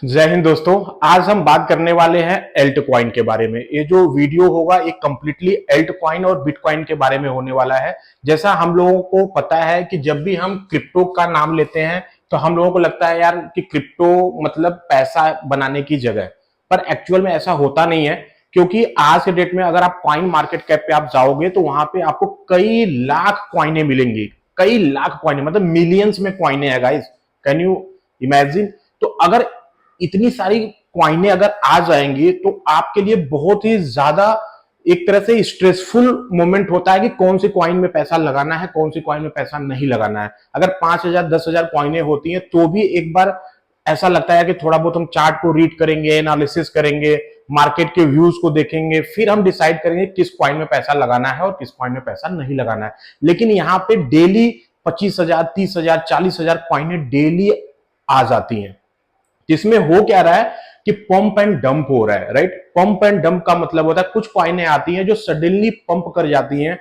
जय हिंद दोस्तों। आज हम बात करने वाले हैं एल्ट कॉइन के बारे में। ये जो वीडियो होगा ये कंप्लीटली एल्ट कॉइन और बिटकॉइन के बारे में होने वाला है। जैसा हम लोगों को पता है कि जब भी हम क्रिप्टो का नाम लेते हैं तो हम लोगों को लगता है यार कि क्रिप्टो मतलब पैसा बनाने की जगह, पर एक्चुअल में ऐसा होता नहीं है। क्योंकि आज के डेट में अगर आप कॉइन मार्केट कैप पे आप जाओगे तो वहां पे आपको कई लाख कॉइने मिलेंगी। कई लाख कॉइने मतलब मिलियंस में कॉइने है गाइस। Can you imagine? तो अगर इतनी सारी क्वाइनें अगर आ जाएंगी तो आपके लिए बहुत ही ज्यादा एक तरह से स्ट्रेसफुल मोमेंट होता है कि कौन सी क्वाइन में पैसा लगाना है, कौन सी क्वाइन में पैसा नहीं लगाना है। अगर 5,000 10,000 क्वाइनें होती हैं तो भी एक बार ऐसा लगता है कि थोड़ा बहुत हम चार्ट को रीड करेंगे, एनालिसिस करेंगे, मार्केट के व्यूज को देखेंगे, फिर हम डिसाइड करेंगे किस क्वाइन में पैसा लगाना है और किस क्वाइन में पैसा नहीं लगाना है। लेकिन यहाँ पे डेली 25,000 30,000 40,000 क्वाइनें डेली आ जाती हैं। जिसमें हो क्या रहा है कि पंप एंड डंप हो रहा है, राइट। पंप एंड डंप का मतलब होता है कुछ कॉइनें आती हैं जो सडनली पंप कर जाती हैं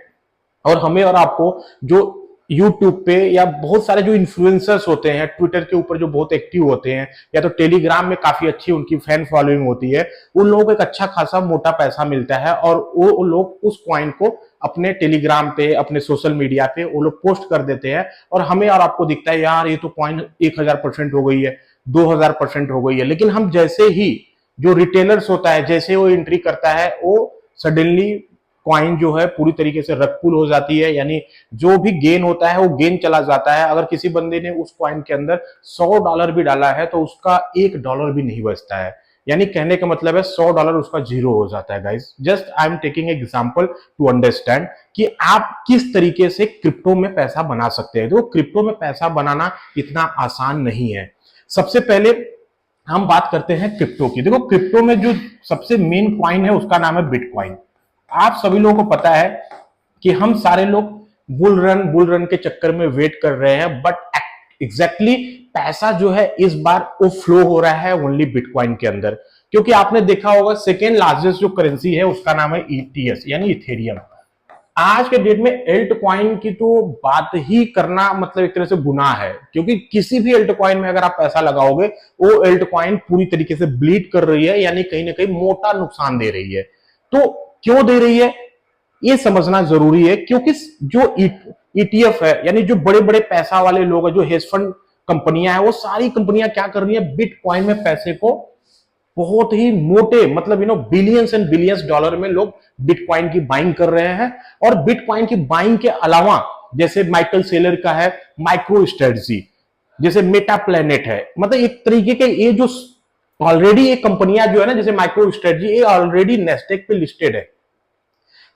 और हमें और आपको जो यूट्यूब पे या बहुत सारे जो इन्फ्लुएंसर्स होते हैं ट्विटर के ऊपर जो बहुत एक्टिव होते हैं या तो टेलीग्राम में काफी अच्छी उनकी फैन फॉलोइंग होती है, उन लोगों को एक अच्छा खासा मोटा पैसा मिलता है और वो लोग उस कॉइन को अपने टेलीग्राम पे अपने सोशल मीडिया पे वो लोग पोस्ट कर देते हैं और हमें और आपको दिखता है यार ये तो कॉइन 1,000% हो गई है, 2,000% हो गई है। लेकिन हम जैसे ही जो रिटेलर्स होता है जैसे वो एंट्री करता है वो सडनली कॉइन जो है पूरी तरीके से रगपुल हो जाती है, यानी जो भी गेन होता है वो गेन चला जाता है। अगर किसी बंदे ने उस कॉइन के अंदर $100 भी डाला है तो उसका $1 भी नहीं बचता है। यानी कहने का मतलब है $100 उसका जीरो हो जाता है guys. Just I am taking example to understand कि आप किस तरीके से क्रिप्टो में पैसा बना सकते हैं। तो क्रिप्टो में पैसा बनाना इतना आसान नहीं है। सबसे पहले हम बात करते हैं क्रिप्टो की। देखो क्रिप्टो में जो सबसे मेन कॉइन है उसका नाम है बिटकॉइन। आप सभी लोगों को पता है कि हम सारे लोग बुल रन के चक्कर में वेट कर रहे हैं, बट एग्जैक्टली पैसा जो है इस बार वो फ्लो हो रहा है ओनली बिटकॉइन के अंदर। क्योंकि आपने देखा होगा सेकेंड लार्जेस्ट जो करेंसी है उसका नाम है ईटीएस यानी इथेरियम। आज के डेट में एल्ट कॉइन की तो बात ही करना मतलब एक तरह से गुनाह है, क्योंकि किसी भी एल्ट कॉइन में अगर आप पैसा लगाओगे वो एल्ट कॉइन पूरी तरीके से ब्लीड कर रही है, यानी कहीं ना कहीं मोटा नुकसान दे रही है। तो क्यों दे रही है ये समझना जरूरी है, क्योंकि जो ईटीएफ है यानी जो बड़े बड़े पैसा वाले लोग हैं, जो हेज फंड कंपनियां हैं, वो सारी कंपनियां क्या कर रही है बिटकॉइन में पैसे को बहुत ही मोटे मतलब बिलियंस एंड बिलियंस डॉलर में लोग बिटकॉइन की बाइंग कर रहे हैं। और बिटकॉइन की बाइंग के अलावा जैसे माइकल सेलर का है माइक्रो स्ट्रेटजी, जैसे मेटा प्लेनेट है, मतलब एक तरीके के ये जो ऑलरेडी ये कंपनियां जो है ना जैसे माइक्रो स्ट्रेटजी ये ऑलरेडी नेस्डेक पे लिस्टेड है।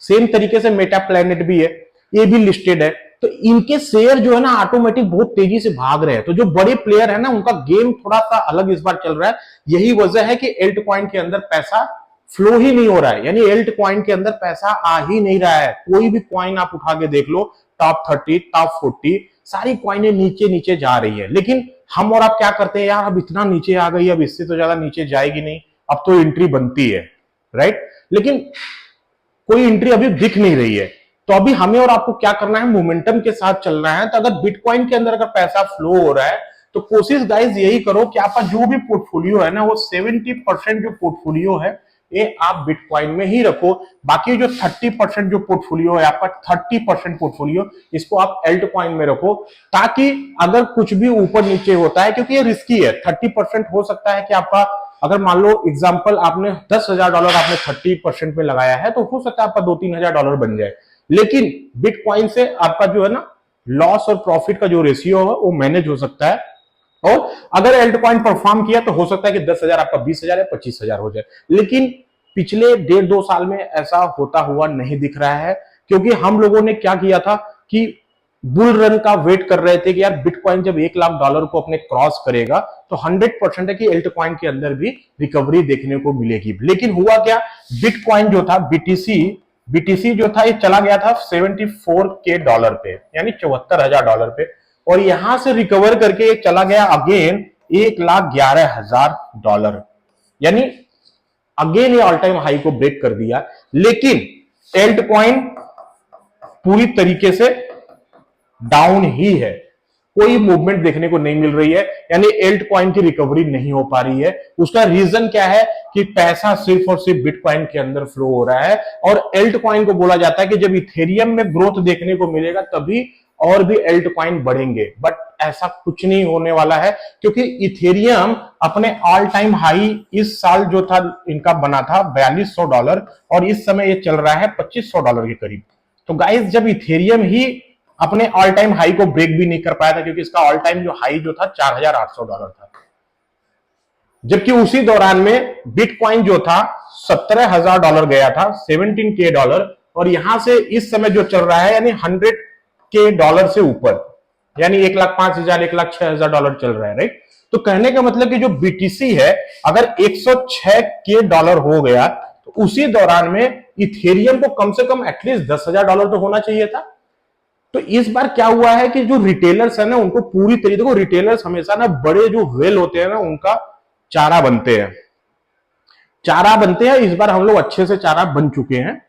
सेम तरीके से मेटा प्लेनेट भी है, ये भी लिस्टेड है। तो इनके शेयर जो है ना ऑटोमेटिक बहुत तेजी से भाग रहे हैं। तो जो बड़े प्लेयर है ना उनका गेम थोड़ा सा अलग इस बार चल रहा है। यही वजह है कि एल्ट कॉइन के अंदर पैसा फ्लो ही नहीं हो रहा है, यानी एल्ट कॉइन के अंदर पैसा आ ही नहीं रहा है। कोई भी कॉइन आप उठा के देख लो, टॉप 30 टॉप 40 सारी कॉइनें नीचे नीचे जा रही है। लेकिन हम और आप क्या करते हैं यार, अब इतना नीचे आ गई, अब इससे तो ज्यादा नीचे जाएगी नहीं, अब तो एंट्री बनती है, राइट। लेकिन कोई एंट्री अभी दिख नहीं रही है। तो अभी हमें और आपको क्या करना है, मोमेंटम के साथ चलना है। तो अगर बिटकॉइन के अंदर अगर पैसा फ्लो हो रहा है तो कोशिश गाइज यही करो कि आपका जो भी पोर्टफोलियो है ना वो 70% जो पोर्टफोलियो है ये आप बिटकॉइन में ही रखो। बाकी जो 30% जो पोर्टफोलियो है आपका 30% पोर्टफोलियो इसको आप एल्ट कॉइन में रखो, ताकि अगर कुछ भी ऊपर नीचे होता है, क्योंकि ये रिस्की है। 30% हो सकता है कि आपका अगर मान लो एग्जाम्पल आपने $10,000 आपने 30% में लगाया है तो हो सकता है आपका $2-3,000 बन जाए। लेकिन बिटकॉइन से आपका जो है ना लॉस और प्रॉफिट का जो रेशियो है वो मैनेज हो सकता है। और अगर एल्ट कॉइन परफॉर्म किया तो हो सकता है कि 10,000 आपका 20,000 या 25,000 हो जाए। लेकिन पिछले 1.5-2 साल में ऐसा होता हुआ नहीं दिख रहा है, क्योंकि हम लोगों ने क्या किया था कि बुल रन का वेट कर रहे थे कि यार बिटकॉइन जब $1,00,000 को अपने क्रॉस करेगा तो 100% है कि एल्ट कॉइन के अंदर भी रिकवरी देखने को मिलेगी। लेकिन हुआ क्या, बिटकॉइन जो था बीटीसी जो था ये चला गया था $74K पे, यानी $74,000 पे, और यहां से रिकवर करके ये चला गया अगेन $1,11,000, यानी अगेन ये ऑल टाइम हाई को ब्रेक कर दिया। लेकिन एल्ट कॉइन पूरी तरीके से डाउन ही है। कोई मूवमेंट देखने को नहीं मिल रही है, यानी एल्ट कॉइन की रिकवरी नहीं हो पा रही है। उसका रीजन क्या है कि पैसा सिर्फ और सिर्फ बिटकॉइन के अंदर फ्लो हो रहा है, और एल्ट कॉइन को बोला जाता है कि जब इथेरियम में ग्रोथ देखने को मिलेगा तभी और भी एल्ट कॉइन बढ़ेंगे, बट ऐसा कुछ नहीं होने वाला है, क्योंकि इथेरियम अपने ऑल टाइम हाई इस साल जो था इनका बना था $4200, और इस समय ये चल रहा है $2500 के करीब। तो गाइस, जब इथेरियम ही अपने ऑल टाइम हाई को ब्रेक भी नहीं कर पाया था, क्योंकि इसका ऑल टाइम जो हाई जो था $4800 था, जबकि उसी दौरान में बिटकॉइन जो था $17,000 गया था, $17K, और यहां से इस समय जो चल रहा है यानी $100K से ऊपर, यानी $1,05,000 $1,06,000 चल रहा है, राइट। तो कहने का मतलब कि जो बीटीसी है अगर $106K हो गया तो उसी दौरान में इथेरियम को कम से कम एटलीस्ट $10,000 तो होना चाहिए था। तो इस बार क्या हुआ है कि जो रिटेलर्स है ना, उनको पूरी तरीके को, रिटेलर्स हमेशा ना बड़े जो व्हेल होते हैं ना उनका चारा बनते हैं, इस बार हम लोग अच्छे से चारा बन चुके हैं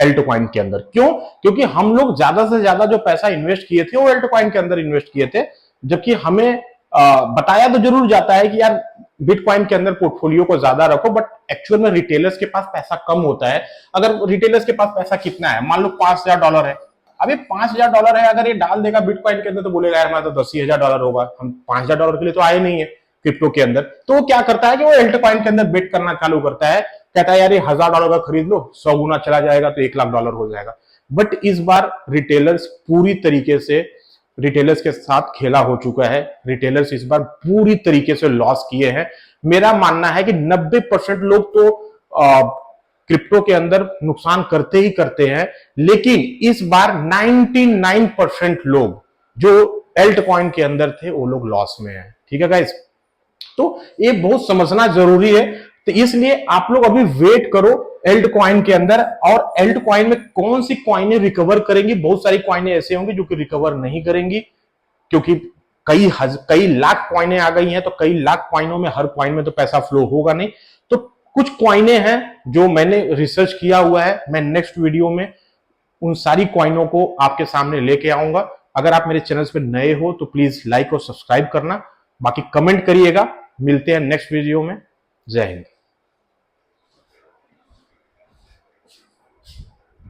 एल्ट कॉइन के अंदर। क्यों? क्योंकि हम लोग ज्यादा से ज्यादा जो पैसा इन्वेस्ट किए थे वो एल्ट कॉइन के अंदर इन्वेस्ट किए थे, जबकि हमें बताया तो जरूर जाता है कि यार बिटकॉइन के अंदर पोर्टफोलियो को ज्यादा रखो, बट एक्चुअल में रिटेलर्स के पास पैसा कम होता है। अगर रिटेलर्स के पास पैसा कितना है, मान लो $5,000 है, अभी $5,000 है, अगर ये डाल देगा बिटकॉइन के अंदर तो बोलेगा यार हमारा तो $10,000 होगा, हम $5,000 के लिए तो आए नहीं है क्रिप्टो के अंदर। तो वो क्या करता है कि वो एल्ट कॉइन के अंदर बेट करना चालू करता है, कहता है यार ये $1,000 का खरीद लो, 100 गुना चला जाएगा तो $1,00,000 हो जाएगा। बट इस बार रिटेलर्स पूरी तरीके से, रिटेलर्स के साथ खेला हो चुका है, रिटेलर्स इस बार पूरी तरीके से लॉस किए हैं। मेरा मानना है कि 90% लोग तो क्रिप्टो के अंदर नुकसान करते ही करते हैं, लेकिन इस बार 99% लोग जो एल्ट कॉइन के अंदर थे वो लोग लॉस में हैं। ठीक है गाइस, तो ये बहुत समझना जरूरी है। तो इसलिए आप लोग अभी वेट करो एल्ट कॉइन के अंदर, और एल्ट कॉइन में कौन सी कॉइनें रिकवर करेंगी। बहुत सारी कॉइनें ऐसे होंगी जो कि रिकवर नहीं करेंगी, क्योंकि कई लाख कॉइनें आ गई हैं, तो कई लाख कॉइनों में हर कॉइन में तो पैसा फ्लो होगा नहीं। तो कुछ कॉइनें हैं जो मैंने रिसर्च किया हुआ है, मैं नेक्स्ट वीडियो में उन सारी कॉइनों को आपके सामने लेके आऊंगा। अगर आप मेरे चैनल पे नए हो तो प्लीज लाइक और सब्सक्राइब करना, बाकी कमेंट करिएगा। मिलते हैं नेक्स्ट वीडियो में। जय हिंद।